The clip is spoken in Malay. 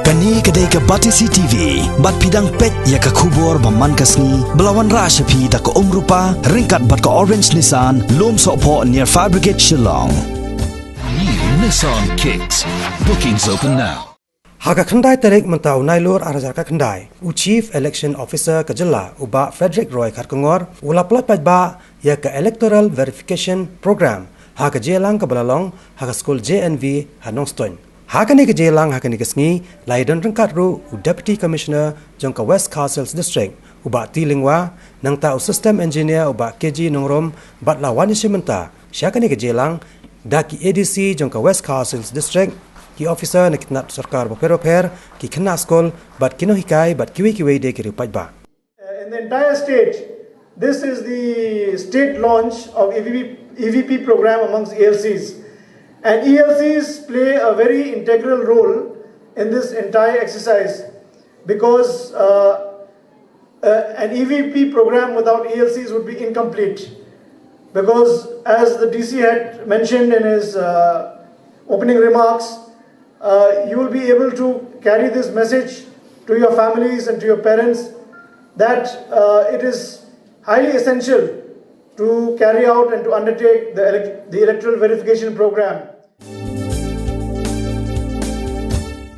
Kani kedai ke Batisi TV, bat pidang pet ya ke kubur baman kasni, belawan rasa pi tak ke rupa, ringkat bat ke Orange Nissan, lom sokpo near Fire Brigade Shillong. New Nissan Kicks. Bookings open now. Haga khandai tarik mentau nailur arajar ka khandai. Chief Election Officer ke Jela uba Frederick Roy Kharkongor ula plot ba ya ke Electoral Verification Program. Haga jelang ke belalong haga school JNV Hanongstoin. Haga ni ke jelang haga ni ke sngi laidon rengkat ru Deputy Commissioner jongka West Castles District uba tilingwa nang tau System Engineer uba KG Nongrom bat lawan isimenta. Siaka ni ke jelang daki ADC jongka West Castles District ki officer nak kitnat sarkar boper ki kena skol bat kino hikai bat kiwi de ki ripat ba. In the entire state, this is the state launch of EVP program amongst ELCs, and ELCs play a very integral role in this entire exercise because an EVP program without ELCs would be incomplete, because as the DC had mentioned in his opening remarks, you will be able to carry this message to your families and to your parents that it is highly essential to carry out and to undertake the electoral verification program.